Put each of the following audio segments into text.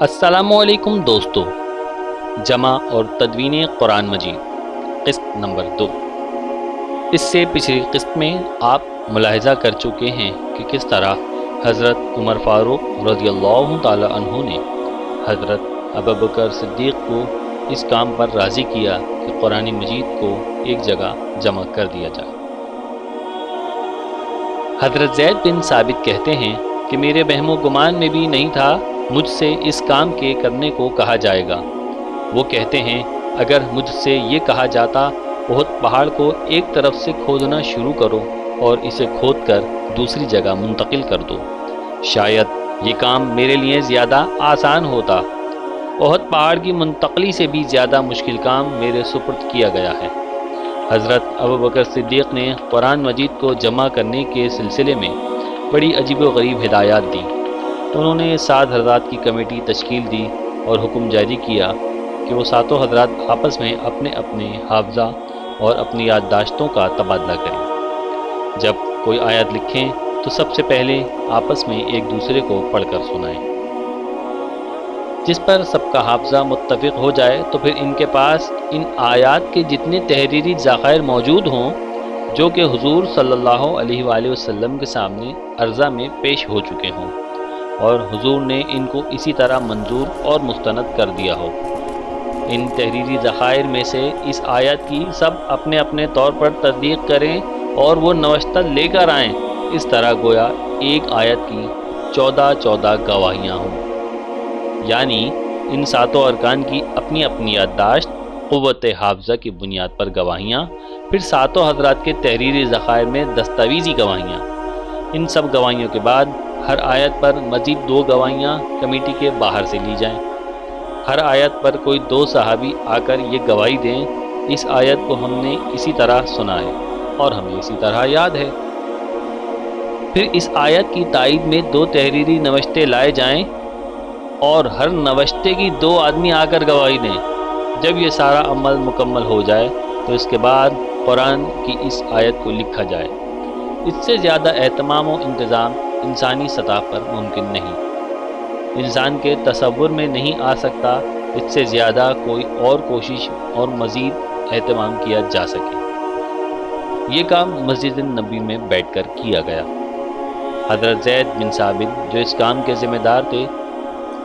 السلام علیکم دوستو، جمع اور تدوین قرآن مجید قسط نمبر 2۔ اس سے پچھلی قسط میں آپ ملاحظہ کر چکے ہیں کہ کس طرح حضرت عمر فاروق رضی اللہ تعالی عنہ نے حضرت ابوبکر صدیق کو اس کام پر راضی کیا کہ قرآن مجید کو ایک جگہ جمع کر دیا جائے۔ حضرت زید بن ثابت کہتے ہیں کہ میرے وہم و گمان میں بھی نہیں تھا مجھ سے اس کام کے کرنے کو کہا جائے گا۔ وہ کہتے ہیں اگر مجھ سے یہ کہا جاتا احد پہاڑ کو ایک طرف سے کھودنا شروع کرو اور اسے کھود کر دوسری جگہ منتقل کر دو، شاید یہ کام میرے لیے زیادہ آسان ہوتا۔ احد پہاڑ کی منتقلی سے بھی زیادہ مشکل کام میرے سپرد کیا گیا ہے۔ حضرت ابوبکر صدیق نے قرآن مجید کو جمع کرنے کے سلسلے میں بڑی عجیب و غریب ہدایات دیں۔ انہوں نے 7 حضرات کی کمیٹی تشکیل دی اور حکم جاری کیا کہ وہ 7 حضرات آپس میں اپنے اپنے حافظہ اور اپنی یادداشتوں کا تبادلہ کریں۔ جب کوئی آیت لکھیں تو سب سے پہلے آپس میں ایک دوسرے کو پڑھ کر سنائیں۔ جس پر سب کا حافظہ متفق ہو جائے تو پھر ان کے پاس ان آیات کے جتنے تحریری ذخائر موجود ہوں جو کہ حضور صلی اللہ علیہ وآلہ وسلم کے سامنے عرضہ میں پیش ہو چکے ہوں اور حضور نے ان کو اسی طرح منظور اور مستند کر دیا ہو۔ ان تحریری ذخائر میں سے اس آیت کی سب اپنے اپنے طور پر تصدیق کریں اور وہ نوشتہ لے کر آئیں، اس طرح گویا ایک آیت کی 14 گواہیاں ہوں۔ یعنی ان 7 ارکان کی اپنی اپنی یادداشت، قوت حافظہ کی بنیاد پر گواہیاں، پھر 7 حضرات کے تحریری ذخائر میں دستاویزی گواہیاں۔ ان سب گواہیوں کے بعد ہر آیت پر مزید 2 گواہیاں کمیٹی کے باہر سے لی جائیں۔ ہر آیت پر کوئی 2 صحابی آ کر یہ گواہی دیں اس آیت کو ہم نے اسی طرح سنا ہے اور ہمیں اسی طرح یاد ہے۔ پھر اس آیت کی تائید میں 2 تحریری نوشتے لائے جائیں اور ہر نوشتے کی 2 آدمی آ کر گواہی دیں۔ جب یہ سارا عمل مکمل ہو جائے تو اس کے بعد قرآن کی اس آیت کو لکھا جائے۔ اس سے زیادہ اہتمام و انتظام انسانی سطح پر ممکن نہیں، انسان کے تصور میں نہیں آ سکتا اس سے زیادہ کوئی اور کوشش اور مزید اہتمام کیا جا سکے۔ یہ کام مسجد نبی میں بیٹھ کر کیا گیا۔ حضرت زید بن ثابت جو اس کام کے ذمہ دار تھے،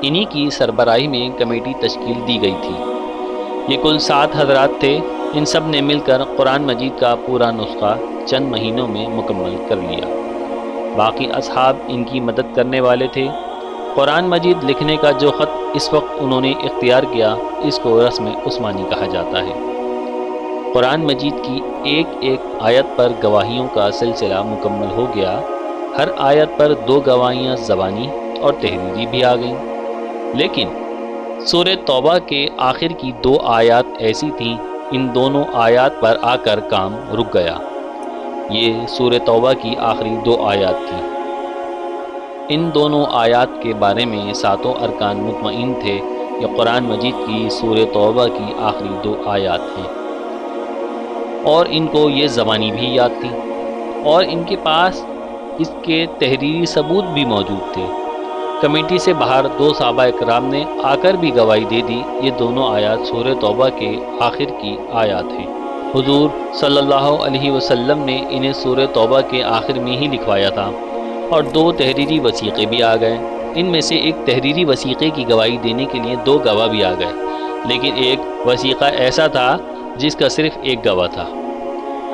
انہی کی سربراہی میں کمیٹی تشکیل دی گئی تھی۔ یہ کل 7 حضرات تھے۔ ان سب نے مل کر قرآن مجید کا پورا نسخہ چند مہینوں میں مکمل کر لیا۔ باقی اصحاب ان کی مدد کرنے والے تھے۔ قرآن مجید لکھنے کا جو خط اس وقت انہوں نے اختیار کیا اس کو رسم عثمانی کہا جاتا ہے۔ قرآن مجید کی ایک ایک آیت پر گواہیوں کا سلسلہ مکمل ہو گیا۔ ہر آیت پر 2 گواہیاں زبانی اور تحریری بھی آ گئیں، لیکن سورہ توبہ کے آخر کی 2 آیات ایسی تھیں، ان دونوں آیات پر آ کر کام رک گیا۔ یہ سورہ توبہ کی آخری 2 آیات تھیں۔ ان دونوں آیات کے بارے میں 7 ارکان مطمئن تھے کہ قرآن مجید کی سورہ توبہ کی آخری 2 آیات ہیں، اور ان کو یہ زبانی بھی یاد تھی، اور ان کے پاس اس کے تحریری ثبوت بھی موجود تھے۔ کمیٹی سے باہر 2 صحابہ کرام نے آ کر بھی گواہی دے دی یہ دونوں آیات سورہ توبہ کے آخر کی آیات ہیں۔ حضور صلی اللہ علیہ وسلم نے انہیں سورہ توبہ کے آخر میں ہی لکھوایا تھا، اور 2 تحریری وثیقے بھی آ گئے۔ ان میں سے ایک تحریری وثیقے کی گواہی دینے کے لیے 2 گواہ بھی آ گئے، لیکن ایک وثیقہ ایسا تھا جس کا صرف ایک گواہ تھا۔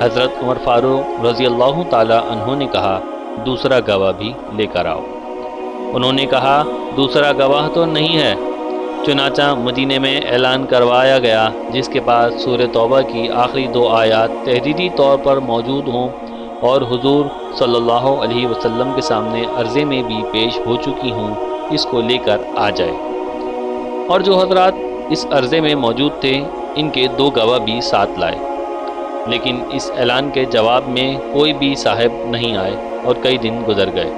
حضرت عمر فاروق رضی اللہ تعالی عنہ نے کہا دوسرا گواہ بھی لے کر آؤ۔ انہوں نے کہا دوسرا گواہ تو نہیں ہے۔ چنانچہ مدینے میں اعلان کروایا گیا جس کے پاس سورہ توبہ کی آخری 2 آیات تحریری طور پر موجود ہوں اور حضور صلی اللہ علیہ وسلم کے سامنے عرضے میں بھی پیش ہو چکی ہوں، اس کو لے کر آ جائے۔ اور جو حضرات اس عرضے میں موجود تھے ان کے 2 گواہ بھی ساتھ لائے، لیکن اس اعلان کے جواب میں کوئی بھی صاحب نہیں آئے اور کئی دن گزر گئے۔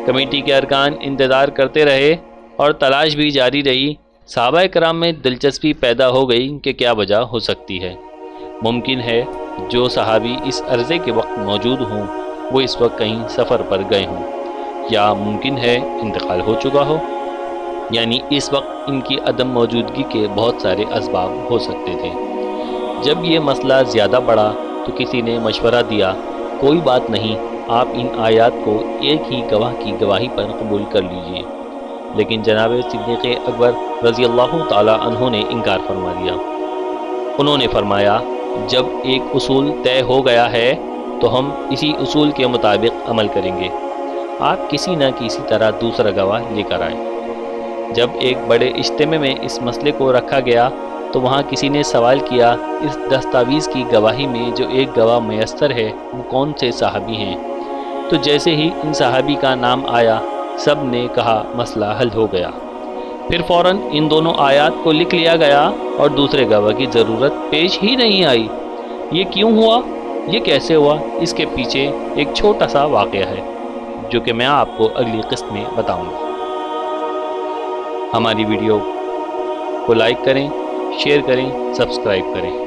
کمیٹی کے ارکان انتظار کرتے رہے اور تلاش بھی جاری رہی۔ صحابہ کرام میں دلچسپی پیدا ہو گئی کہ کیا وجہ ہو سکتی ہے۔ ممکن ہے جو صحابی اس عرضے کے وقت موجود ہوں وہ اس وقت کہیں سفر پر گئے ہوں، یا ممکن ہے انتقال ہو چکا ہو۔ یعنی اس وقت ان کی عدم موجودگی کے بہت سارے اسباب ہو سکتے تھے۔ جب یہ مسئلہ زیادہ بڑھا تو کسی نے مشورہ دیا، کوئی بات نہیں، آپ ان آیات کو ایک ہی گواہ کی گواہی پر قبول کر لیجئے۔ لیکن جناب صدیق اکبر رضی اللہ تعالی عنہ نے انکار فرما دیا۔ انہوں نے فرمایا، جب ایک اصول طے ہو گیا ہے تو ہم اسی اصول کے مطابق عمل کریں گے، آپ کسی نہ کسی طرح دوسرا گواہ لے کر آئیں۔ جب ایک بڑے اجتماع میں اس مسئلے کو رکھا گیا تو وہاں کسی نے سوال کیا، اس دستاویز کی گواہی میں جو ایک گواہ میسر ہے وہ کون سے صحابی ہیں؟ تو جیسے ہی ان صحابی کا نام آیا سب نے کہا مسئلہ حل ہو گیا۔ پھر فوراً ان دونوں آیات کو لکھ لیا گیا اور دوسرے گواہ کی ضرورت پیش ہی نہیں آئی۔ یہ کیوں ہوا؟ یہ کیسے ہوا؟ اس کے پیچھے ایک چھوٹا سا واقعہ ہے جو کہ میں آپ کو اگلی قسط میں بتاؤں گا۔ ہماری ویڈیو کو لائک کریں، شیئر کریں، سبسکرائب کریں۔